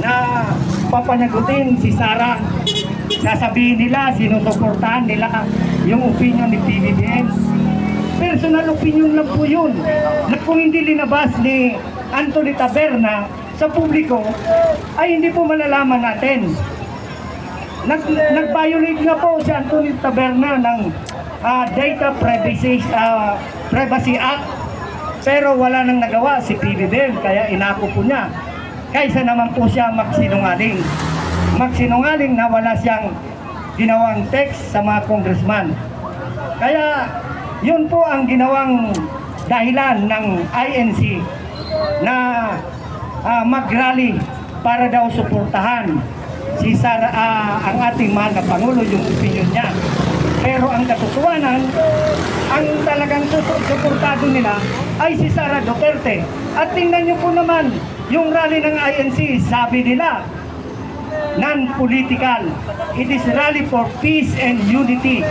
na papanagutin si Sara. Sasabihin nila, sinusuportahan nila yung opinion ni PBBM. Personal opinion lang po yun. Na kung hindi linabas ni Anthony Taberna sa publiko, ay hindi po malalaman natin. Nag-violate nga po si Anthony Taberna ng Data Privacy Act, pero wala nang nagawa si PBBM, kaya inako po niya. Kaysa naman po siya magsinungaling. Magsinungaling na wala siyang ginawang text sa mga congressman. Kaya yun po ang ginawang dahilan ng INC na mag-rally para daw suportahan si Sara, ang ating mahal na Pangulo, yung opinion niya. Pero ang katotohanan, ang talagang suportado nila ay si Sara Duterte. At tingnan niyo po naman yung rally ng INC, sabi nila, non-political. It is rally for peace and unity.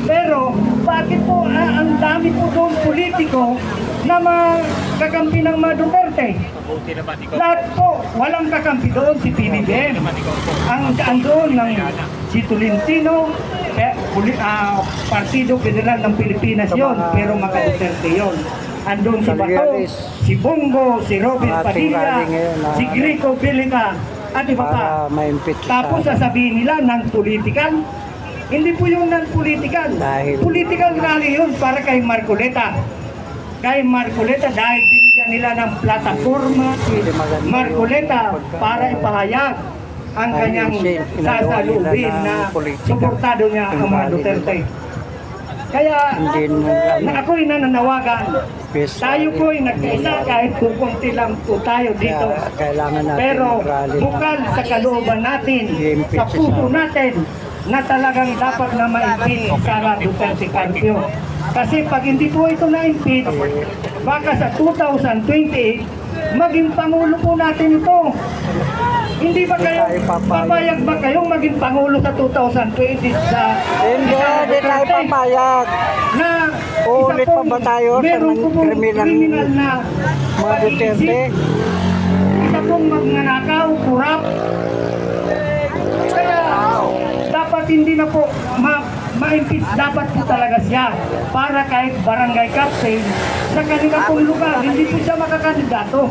Pero bakit po ang dami po doon politiko na kakampi ng mga Duterte? Lahat po, walang kakampi doon si PBBM. Ang doon ng si Tolentino, Partido Federal ng Pilipinas yon, pero mga Duterte yon. Andun si Bato, si Bongo, si Robin Padilla, si Grico Bilica, at iba pa. Tapos sasabihin nila non-political. Hindi po yung non-political. Political rally yun para kay Marcoleta. Kay Marcoleta dahil binigyan nila ng plataforma Marcoleta para ipahayag ang kanyang sasalubin na suportado niya ang mga Duterte. Kaya ako'y nananawagan, tayo po'y nagkaisa kahit kukunti lang po tayo dito. Pero bukal sa kalooban natin, sa puso natin, na talagang dapat na ma-impeach Sara Duterte Carpio. Kasi pag hindi po ito na-impeach, baka sa 2028, maging Pangulo po natin ito. Hindi ba kayo, papayag ba kayong maging Pangulo sa 2020 sa... Hindi tayo papayag. Na ulit pa ba tayo sa kriminal na mga Duterte? Isa pong magnanakaw, kurap. Kaya dapat hindi na po ma-impeach, dapat po talaga siya para kahit barangay captain sa kanila pong lugar, hindi po siya makakandidato.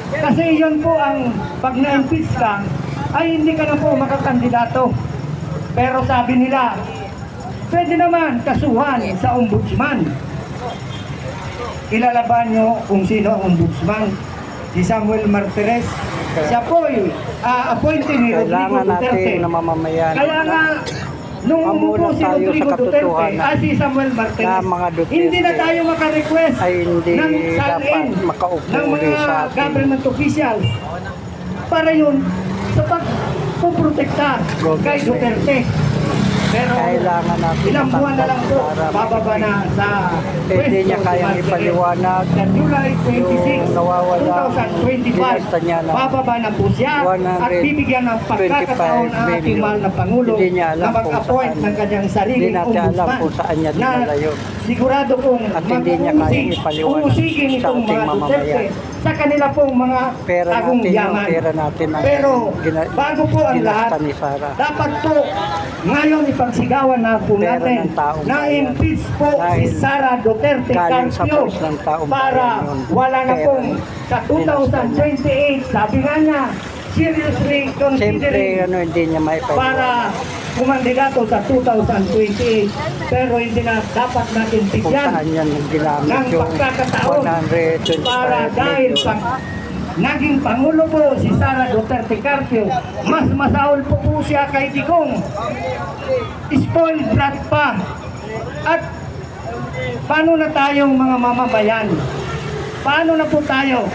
Kasi yun po ang pag na-impeach ka, ay hindi ka na po makakandidato. Pero sabi nila, pwede naman kasuhan sa ombudsman. Ilalaban nyo kung sino ang ombudsman. Si Samuel Martires. Siya po ay appointee ni Rodrigo Duterte. Na mamamayan. Kaya nga, nung umupo si Rodrigo Duterte, si Samuel Martires, hindi na tayo makarequest ng salin ng mga government officials para yun sa pagpuprotekta kay Duterte. Pero ilang buwan na lang po, bababa na sa hindi niya kayang ipaliwanag sa July 26, 2025, bababa na po siya at bibigyan ng pagkakataon ang ating mahal na Pangulo na mag-appoint ng kanyang sariling ombudsman na sigurado kong mag-uusigin itong mga Duterte sa kanila pong mga tagong yaman. Pero bago po ang lahat, dapat po ngayon ipagsigawan na po natin na impeach po si Sara Duterte Carpio para wala na pong sa 2028, sabi nga niya, seriously considering para kumandidato sa 2028, pero hindi na dapat natin bigyan ng pagkakataon para dahil naging Pangulo po si Sara Duterte Carpio, mas masaol po siya kay Digong. Spoiled brat pa. At paano na tayong mga mamabayan? Paano na po tayo?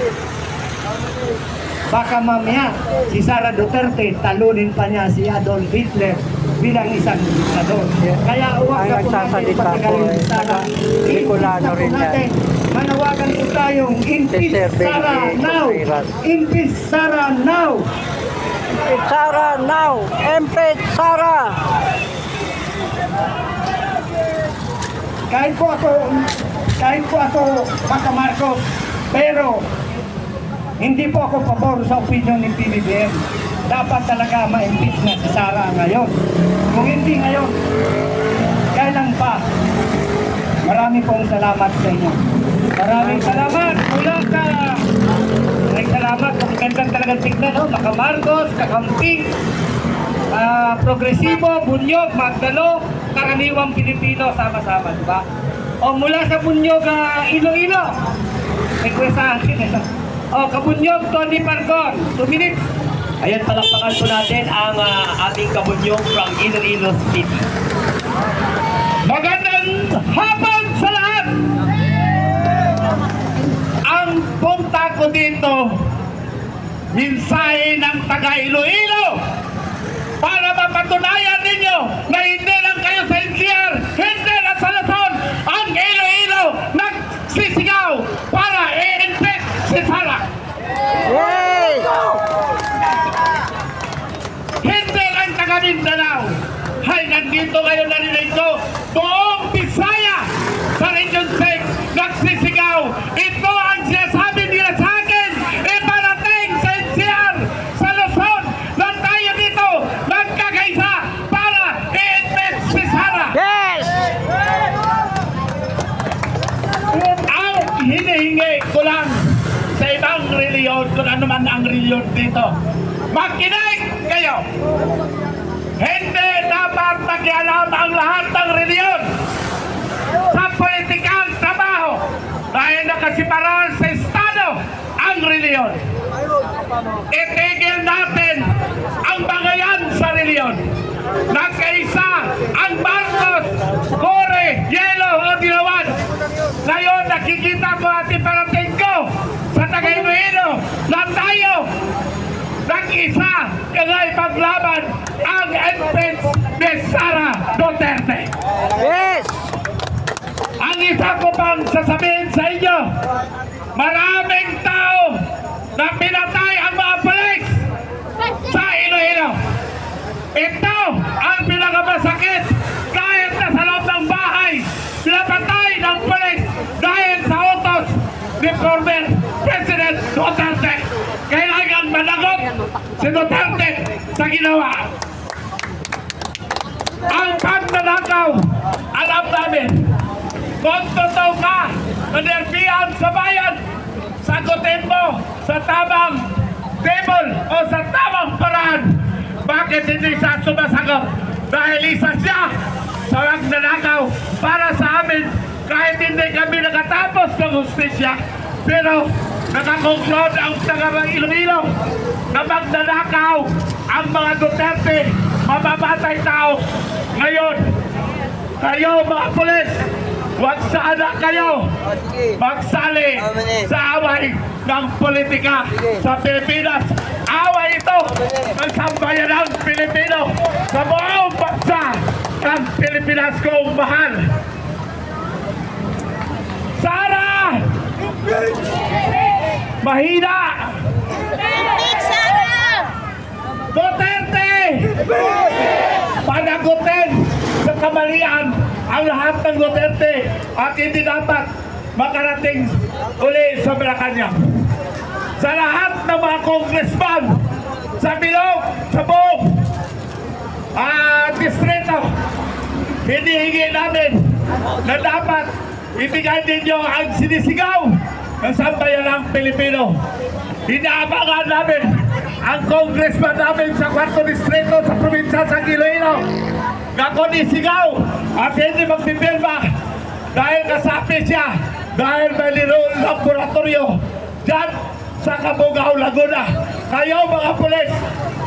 Baka mamaya si Sara Duterte talunin pa niya si Adolf Hitler bilang isang diktador. Kaya huwag na po natin patagalin si Sara. Nicolano rin yan. Manawagan po tayong impeach Sara now! Impeach Sara now! Impeach Sara now! Impeach Sara! Kahit po ako Baka Marcos, pero Hindi po ako pabor sa opinion ng PBBM. Dapat talaga ma-impeach na si Sara ngayon. Kung hindi ngayon, kailan pa? Marami pong salamat sa inyo. Maraming salamat. Mula ka. Maraming salamat. Magandang talagang tignan. No? Maka Marcos, Kakamping, Progresibo, Bunyog, Magdalo, karaniwang Pilipino sama-sama, di ba? O mula sa Bunyog, Iloilo. Request sa akin. O Kabunyog, Tony Pargon, 2 minutes. Ayan, palakpakan po natin ang ating kabunyog from Iloilo City. Magandang hapon sa lahat! Ang punta ko dito, mensahe ng taga Iloilo para mapatunayan ninyo na hindi lang kayo sa NCR, hindi lang sa Luzon, ang Iloilo nagsisigaw para i-infect si Sara. Yay! Hindi lang taga Mindanao. Hay, nandito ngayon narinig ko, buong Bisaya sa Region 6 nagsisigaw. Ito ang sinasabi nila sa akin. Iparating sa NCR, sa Luzon, na tayo dito nagkakaisa para i-infect si Sara. Yes! Ang hinihingi ko lang sa ibang reliyon, kung ano man ang reliyon dito, makinig kayo. Hindi dapat nakialam ang lahat ng reliyon sa politikang trabaho dahil nakasiparan sa Estado ang reliyon. Itigil natin ang bangayan sa reliyon. Nagkaisa ang Marcos, Core, Yelo o Dilawan. Ngayon nakikita ko ating parating ko sa Tagay-Iloilo na tayo nag-isa kaya ipaglaban ang influence ni Sara Duterte. Yes! Ang isa ko pang sasabihin sa inyo, maraming tao na pinatay ang mga polis sa Iloilo. Ito ang pinakamasakit dahil sa loob ng bahay, pinapatay ng polis dahil sa utos ni former President Duterte. Kailangan managot si Duterte sa ginawa. Ang pagnanakaw, alam namin, kung totoo ka, nanerbihan sa bayan, sagutin mo sa tamang table o sa tamang paraan. Bakit hindi siya sumasagot? Dahil isa siya sa magnanakaw para sa amin kahit hindi kami nakatapos ng hustisya. Pero nakakonklod ang taga Iloilo na magnanakaw ang mga Duterte, mamamatay tao. Ngayon, kayo mga pulis, huwag sana kayo magsali sa away ng politika sa Pilipinas. Away ito ng sambayanang Pilipino sa buong bansa ng Pilipinas kong mahal. Sara! Mahina! Duterte! Panagutin sa kamalian ang lahat ng Duterte at hindi dapat makarating uli sa Malacanang. Sa lahat ng mga congressman sa Bilog, sa buong distrito, hinihingi namin na dapat ibigay ninyo ang sinisigaw ng sambayanang Pilipino. Inaabangan namin ang congressman namin sa 4th distrito sa probinsya sa Iloilo na kunisigaw at hindi magpipirma dahil kasapi siya dahil may lirong laboratorio dyan sa Cabugao, Laguna. Kayo mga pulis,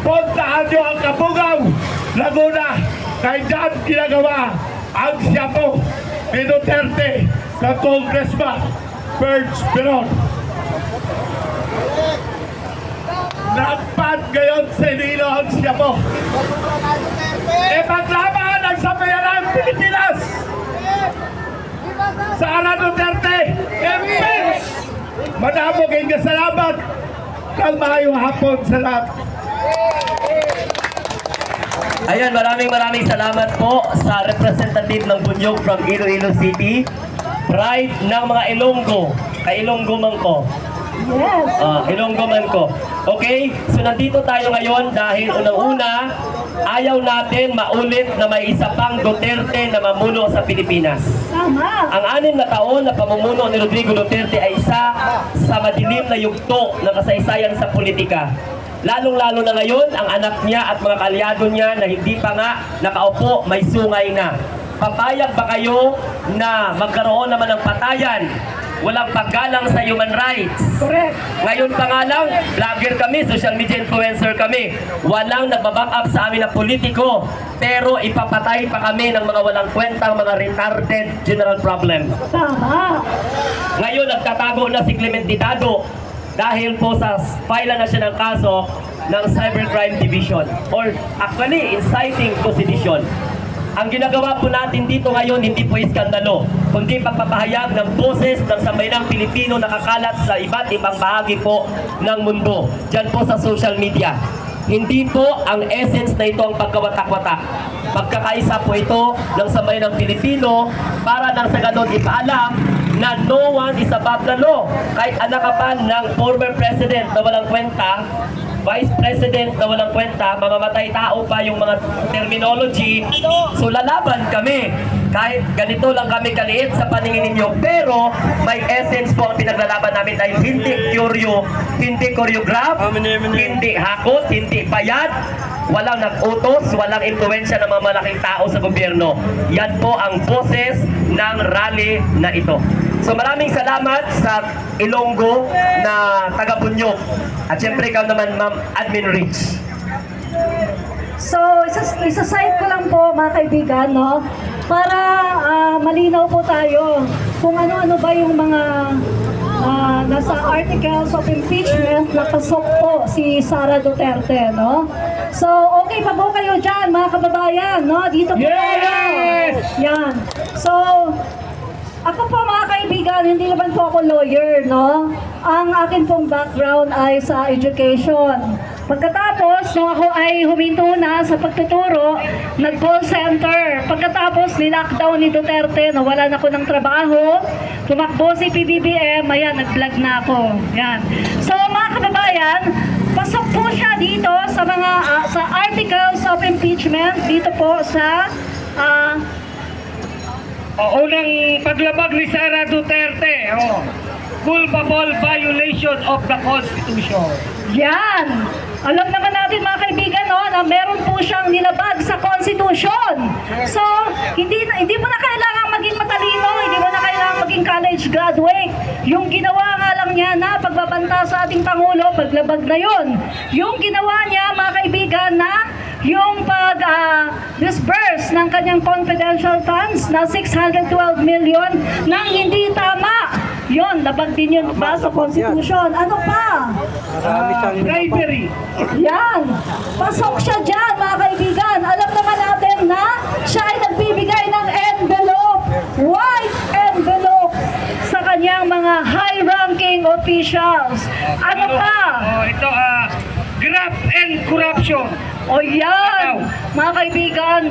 puntahan nyo ang Cabugao, Laguna. Kaya dyan ginagawa ang siyapo ni Duterte sa Congressman Berge Peron. Nagpad ngayon sa Iloilo ang siyapo. E paglaban ang sambayanang Pilipinas! Sara Duterte, impeach! Madamo kayong kasalamat ng maayong hapon sa lahat. Ayan, maraming salamat po sa representative ng Bunyog from Iloilo City. Pride ng mga Ilonggo, kay Ilonggo man ko. Yes. Ilonggo man ko. Okay? So nandito tayo ngayon dahil unang-una, ayaw natin maulit na may isa pang Duterte na mamuno sa Pilipinas. Tama. Ang 6 na taon na pamumuno ni Rodrigo Duterte ay isa sa madilim na yugto ng kasaysayan sa politika. Lalong-lalo na ngayon, ang anak niya at mga kalyado niya na hindi pa nga nakaupo, may sungay na. Papayag ba kayo na magkaroon naman ng patayan? Walang paggalang sa human rights. Correct. Ngayon pa nga lang, vlogger kami, social media influencer kami. Walang nagbaback up sa amin na politiko. Pero ipapatay pa kami ng mga walang kwentang mga retarded general problem. Tama. Ngayon, nagtatago na si Clement Ditado dahil po sa file na siya ng kaso ng Cybercrime Division or actually inciting to sedition. Ang ginagawa po natin dito ngayon hindi po iskandalo, kundi pagpapahayag ng boses ng sambayanang Pilipino na kakalat sa iba't ibang bahagi po ng mundo. Diyan po sa social media. Hindi po ang essence na ito ang pagkawatak-watak. Pagkakaisa po ito ng sambayanang Pilipino para nang sa ganon ipaalam na no one is above the law. Kahit anak ka pa ng former president na walang kwenta, vice president na walang kwenta, mamamatay tao pa yung mga terminology. So lalaban kami. Kahit ganito lang kami kaliit sa paningin ninyo, pero may essence po ang pinaglalaban namin dahil hindi hindi choreograph, hindi hakot, hindi payat, walang nag-utos, walang impluensya ng mga malaking tao sa gobyerno. Yan po ang boses ng rally na ito. So maraming salamat sa Ilonggo na taga-Bunyog. At syempre ikaw naman, Ma'am Admin Rich. So, isa-cite ko lang po mga kaibigan, no? Para malinaw po tayo kung ano-ano ba yung mga nasa articles of impeachment na pasok po si Sara Duterte, no? So, okay pa po kayo dyan, mga kababayan, no? Dito po tayo. Yan. So, ako po mga kaibigan, hindi naman po ako lawyer, no? Ang akin pong background ay sa education. Pagkatapos, nung ako ay huminto na sa pagtuturo, nag-call center. Pagkatapos, ni-lockdown ni Duterte, nawalan ako ng trabaho, tumakbo si PBBM, ayan, nag-vlog na ako. Yan. So, mga kababayan, pasok po siya dito sa mga, sa articles of impeachment, dito po sa, Unang paglabag ni Sara Duterte, culpable violation of the Constitution. yan. Alam naman natin mga kaibigan, no, na meron po siyang nilabag sa Constitution. So, hindi mo na kailangan maging matalino, hindi mo na kailangan maging college graduate. Yung ginawa nga lang niya na pagbabanta sa ating Pangulo, paglabag na yun. Yung ginawa niya, mga kaibigan, na yung pag-disburse ng kanyang confidential funds na 612 million nang hindi tama. Yon, labag din yun ba sa Constitution? Ano pa? Marami siyang Bribery. Yan! Pasok siya dyan, mga kaibigan. Alam naman natin na siya ay nagbibigay ng envelope, white envelope, sa kanyang mga high-ranking officials. Ano pa? Ito, graft and corruption. O yan, mga kaibigan,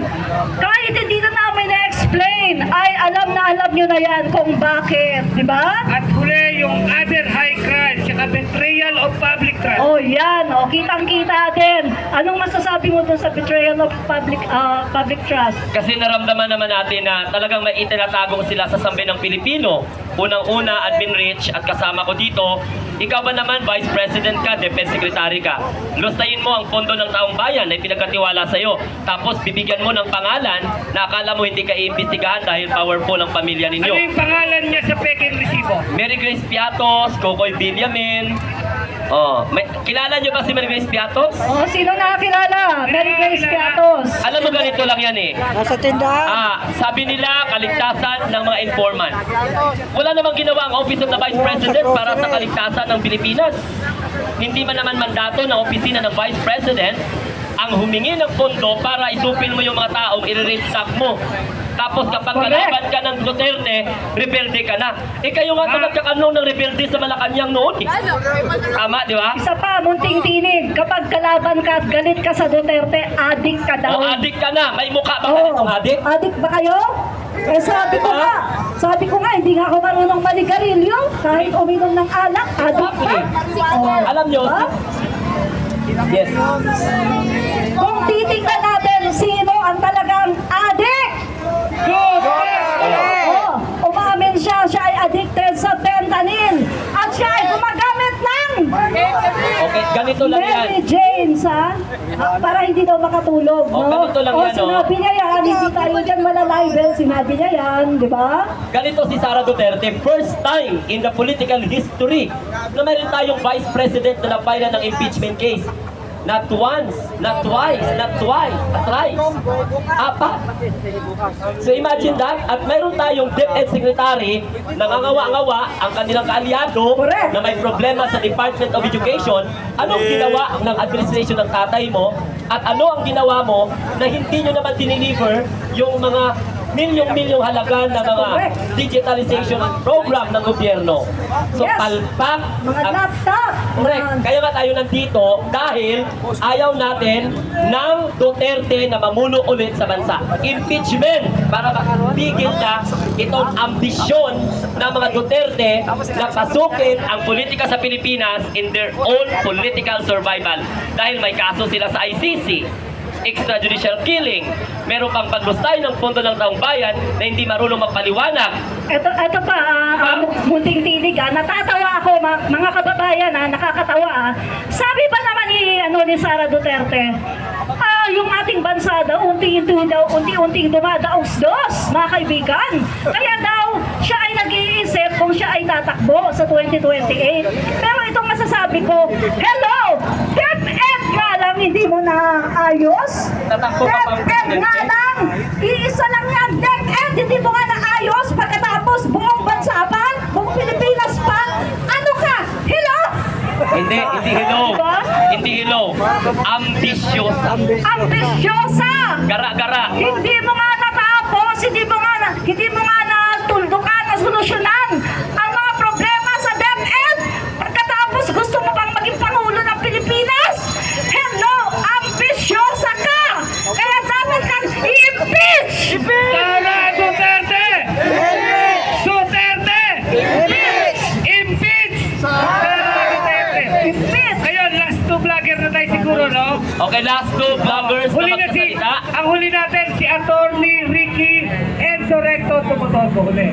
kahit hindi na namin na-explain, ay alam nyo na yan kung bakit, di ba? At huli yung other high crimes, saka betrayal of public trust. O yan, o kitang-kita din. Anong masasabi mo dun sa betrayal of public trust? Kasi naramdaman naman natin na talagang may itinatago sila sa sambayanang Pilipino. Unang-una, Admin Rich, at kasama ko dito, ikaw ba naman, Vice President ka, Defense Secretary ka? Lustayin mo ang pondo ng taong bayan na pinagkatiwala sa'yo. Tapos bibigyan mo ng pangalan na akala mo hindi ka iimbestigahan dahil powerful ang pamilya ninyo. Ano yung pangalan niya sa peking resibo? Mary Grace Piatos, Kokoy Villamin. Kilala niyo ba si Mary Grace Piatos? O, sino nakakilala? Mary Grace Piatos. Alam mo ganito lang yan eh. nasa tindahan. Sabi nila, kaligtasan ng mga informant. Wala namang ginawa ang Office of the Vice President para sa kaligtasan ng Pilipinas. Hindi man naman mandato ng opisina ng Vice President ang humingi ng pondo para isupil mo yung mga taong i-restock mo. Tapos kapag kalaban ka ng Duterte, rebelde ka na. Kayo nga ito nagkakanong ng rebelde sa Malacanang noon. Tama, di ba? Isa pa, munting tinig. Kapag kalaban ka at galit ka sa Duterte, adik ka daw. O adik ka na. May mukha ba Oo. itong adik? Adik ba kayo? Eh sabi ko nga, hindi nga ako marunong manigarilyo, kahit uminom ng alak, addict pa. Oh, Alam nyo, diba? yes. Kung titingnan natin sino ang talagang addict. Oh, umamin siya ay addicted sa fentanyl at siya ay gumagamit ng Okay, ganito lang yan. Mary Jane, para hindi daw makatulog, Oh, no? ganito lang O, yan, no? sinabi niya yan, hindi tayo dyan malalibel, sinabi niya yan, di ba? Ganito si Sara Duterte, first time in the political history na mayroon tayong vice president na napailan ng impeachment case. Not once, not twice, not thrice. Apat. So imagine that. At mayroon tayong DepEd Secretary na nangangawa-ngawa ang kanilang kaalyado Correct. na may problema sa Department of Education. Anong ginawa ng administration ng tatay mo? At ano ang ginawa mo na hindi nyo naman dineliver yung mga milyong-milyong halaga na mga digitalization program ng gobyerno. So Yes. palpak Mga at laptop. correct. Kaya nga tayo nandito dahil ayaw natin ng Duterte na mamuno ulit sa bansa. Impeachment para makapigil na itong ambisyon ng mga Duterte na pasukin ang politika sa Pilipinas in their own political survival. Dahil may kaso sila sa ICC, extrajudicial killing, meron pang paglustay ng pondo ng taong bayan na hindi marunong magpaliwanag. Ito pa, munting tinig, natatawa ako, mga kababayan, nakakatawa. Sabi pa naman ni Sara Duterte, yung ating bansa daw, unti-unting dumadaos-dos, mga kaibigan. Kaya daw, siya ay nag-iisip kung siya ay tatakbo sa 2028. Pero itong masasabi ko, hello! DepEd nga lang, hindi mo na ayos? Tatakbo ka pang DepEd nga lang! Iisa lang yan, DepEd! Hindi mo nga naayos pagkatapos buong bansa pa? Buong Pilipinas pa? Ano ka? Hello? Hindi hello. Diba? Hindi hello. Ambisyosa. Ambisyosa! Gara-gara. Hindi mo nga natapos, hindi mo nga natuldukan, nasolusyonan ang mga problema sa DepEd. Pagkatapos gusto mo pang maging Pangulo ng Pilipinas? Hello, ambisyosa ka! Kaya dapat kang i-impeach! Sara Duterte! Duterte! Impeach! Sara Duterte! Impeach! Ngayon, last two vlogger na tayo siguro, no? Okay, last two vloggers na magsasalita. Ang huli natin si Attorney Ricky Enzo Recto Tumotogo huli.